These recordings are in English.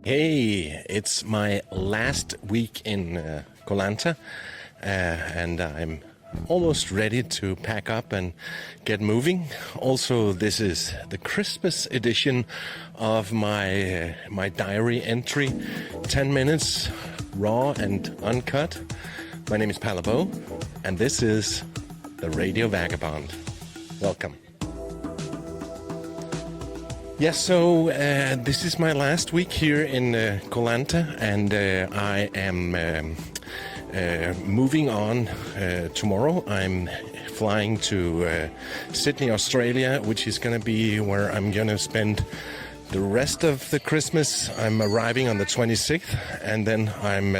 Hey, it's my last week in Lanta, and I'm almost ready to pack up and get moving. Also, this is the Christmas edition of my diary entry, 10 minutes, raw and uncut. My name is Palabo, and this is the Radio Vagabond. Welcome. Yes, so this is my last week here in Lanta, and I am moving on tomorrow. I'm flying to Sydney, Australia, which is going to be where I'm going to spend the rest of the Christmas. I'm arriving on the 26th, and then I'm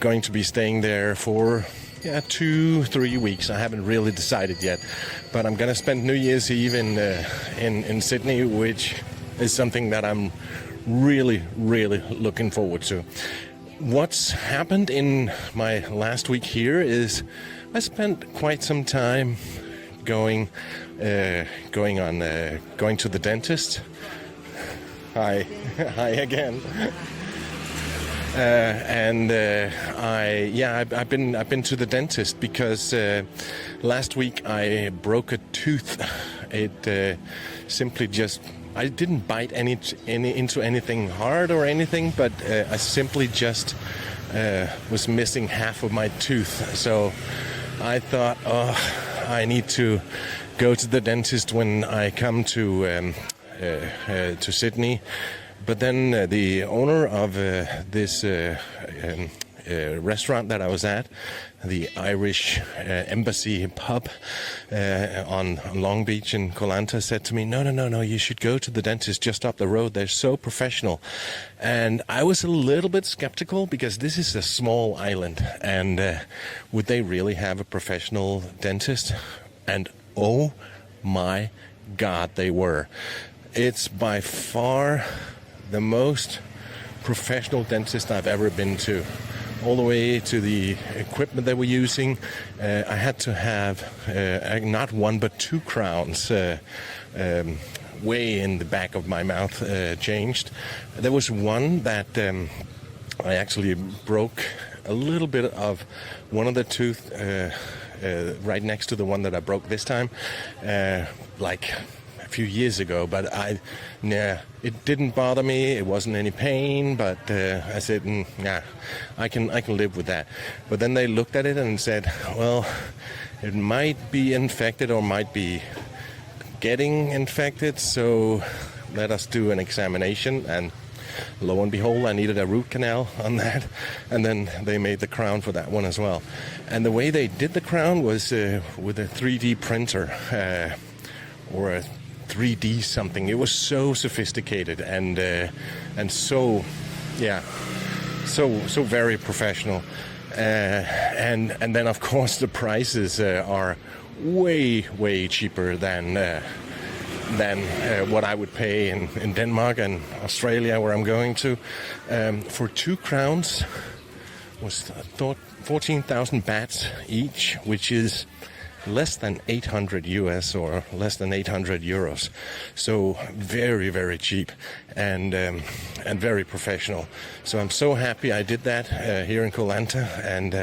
going to be staying there for 2-3 weeks. I haven't really decided yet, but I'm gonna spend New Year's Eve in Sydney, which is something that I'm really looking forward to. What's happened in my last week here is I spent quite some time going to the dentist. Hi again. I've been to the dentist because last week I broke a tooth. It simply just, I didn't bite into anything hard or anything, but I simply just was missing half of my tooth. So I thought, I need to go to the dentist when I come to Sydney. But then the owner of this restaurant that I was at, the Irish Embassy pub on Long Beach in Lanta, said to me, no, you should go to the dentist just up the road. They're so professional. And I was a little bit skeptical because this is a small island. And would they really have a professional dentist? And oh my God, they were. It's by far the most professional dentist I've ever been to. All the way to the equipment they were using. I had to have not one but 2 crowns way in the back of my mouth changed. There was one that I actually broke a little bit of one of the tooth right next to the one that I broke this time, like a few years ago, but it didn't bother me. It wasn't any pain, but I said, I can live with that. But then they looked at it and said, well, it might be infected or might be getting infected, so let us do an examination. And lo and behold, I needed a root canal on that, and then they made the crown for that one as well. And the way they did the crown was with a 3D printer or a 3D something. It was so sophisticated and so very professional. And then of course the prices are way cheaper than what I would pay in Denmark and Australia, where I'm going to. For 2 crowns was 14,000 bahts each, which is less than 800 US or less than 800 euros. So very cheap and very professional. So I'm so happy I did that here in Lanta. And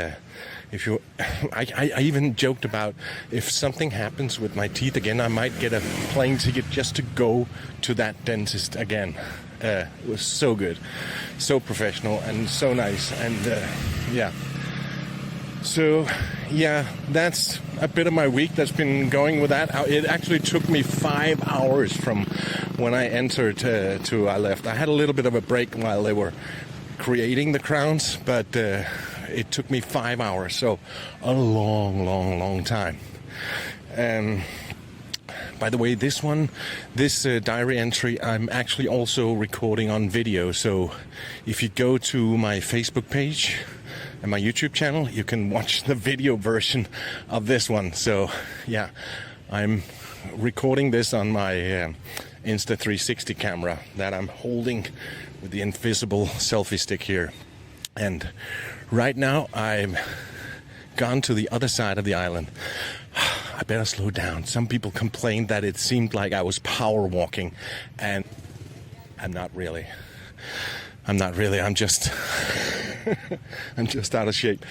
I even joked about if something happens with my teeth again, I might get a plane ticket just to go to that dentist again. It was so good, so professional and so nice. And So, that's a bit of my week that's been going with that. It actually took me 5 hours from when I entered to I left. I had a little bit of a break while they were creating the crowns, but it took me 5 hours, so a long time. By the way, this diary entry, I'm actually also recording on video. So if you go to my Facebook page and my YouTube channel, you can watch the video version of this one. So yeah, I'm recording this on my Insta360 camera that I'm holding with the invisible selfie stick here. And right now I'm gone to the other side of the island. I better slow down. Some people complained that it seemed like I was power walking, and I'm not really. I'm not really. I'm just I'm just out of shape.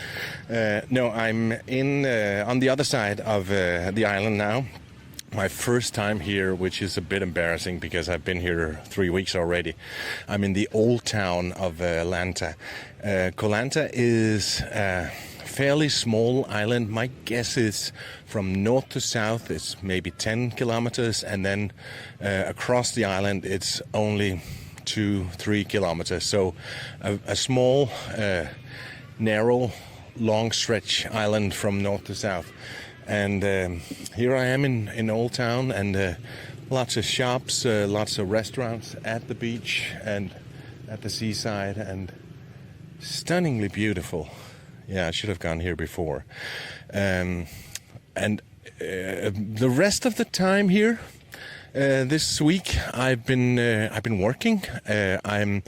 No, I'm in on the other side of the island now. My first time here, which is a bit embarrassing because I've been here 3 weeks already. I'm in the old town of Lanta. Koh Lanta is a fairly small island. My guess is from north to south it's maybe 10 kilometers, and then across the island it's only 2-3 kilometers. So a small, narrow, long stretch island from north to south. And here I am in Old Town, and lots of shops, lots of restaurants at the beach and at the seaside, and stunningly beautiful. Yeah, I should have gone here before. And the rest of the time here, this week I've been working. I'm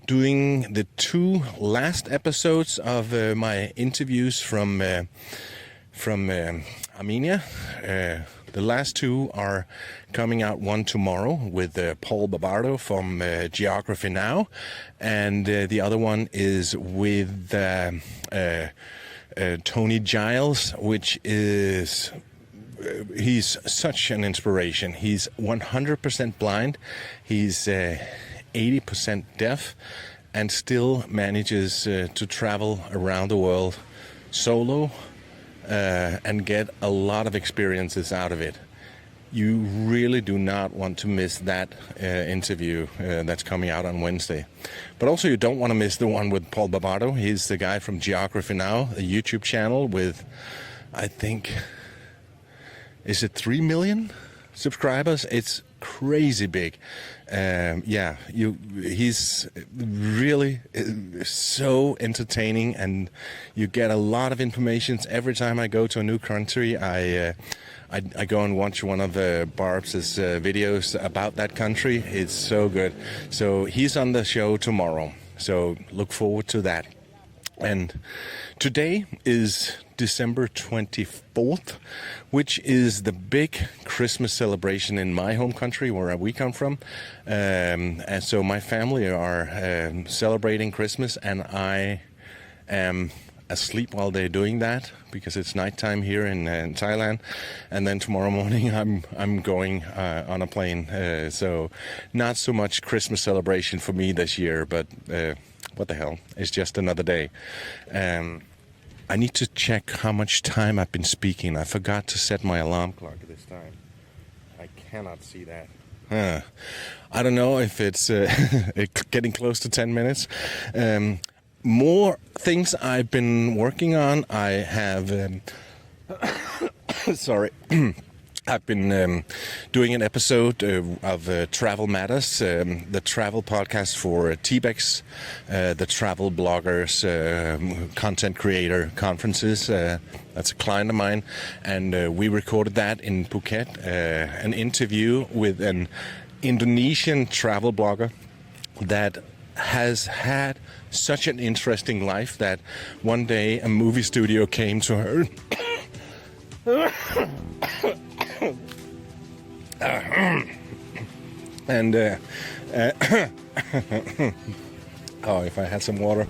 doing the 2 last episodes of my interviews from Armenia. The last 2 are coming out, one tomorrow with Paul Babardo from Geography Now, and the other one is with Tony Giles, which is... he's such an inspiration. He's 100% blind. He's 80% deaf, and still manages to travel around the world solo and get a lot of experiences out of it. You really do not want to miss that interview that's coming out on Wednesday. But also you don't want to miss the one with Paul Babardo. He's the guy from Geography Now, a YouTube channel with, I think... is it 3 million subscribers? It's crazy big. He's really so entertaining, and you get a lot of information. Every time I go to a new country, I go and watch one of Barb's videos about that country. It's so good. So he's on the show tomorrow. So look forward to that. And today is December 24th, which is the big Christmas celebration in my home country where we come from. And so my family are celebrating Christmas, and I am asleep while they're doing that because it's nighttime here in Thailand. And then tomorrow morning I'm going on a plane. So not so much Christmas celebration for me this year, but... what the hell? It's just another day. I need to check how much time I've been speaking. I forgot to set my alarm clock this time. I cannot see that. I don't know if it's getting close to 10 minutes. More things I've been working on. I have... sorry. I've been doing an episode of Travel Matters, the travel podcast for TBEX, the travel bloggers, content creator conferences. That's a client of mine, and we recorded that in Phuket, an interview with an Indonesian travel blogger that has had such an interesting life that one day a movie studio came to her. And oh, if I had some water.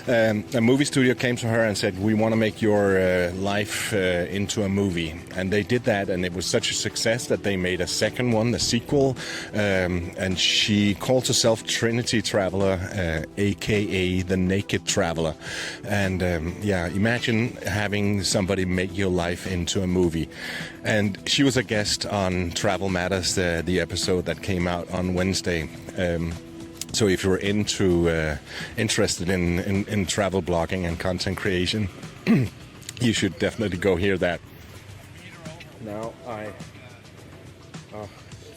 A movie studio came to her and said, we want to make your life into a movie. And they did that, and it was such a success that they made a second one, the sequel. And she calls herself Trinity Traveler, a.k.a. the Naked Traveler. And imagine having somebody make your life into a movie. And she was a guest on Travel Matters, the episode that came out on Wednesday. So if you're interested in travel blogging and content creation, you should definitely go hear that. Now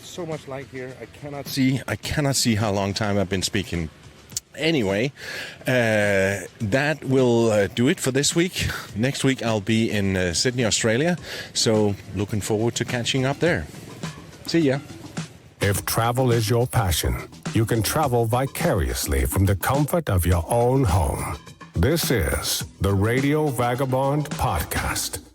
so much light here. I cannot see how long time I've been speaking. Anyway, that will do it for this week. Next week I'll be in Sydney, Australia. So looking forward to catching up there. See ya. If travel is your passion, you can travel vicariously from the comfort of your own home. This is the Radio Vagabond Podcast.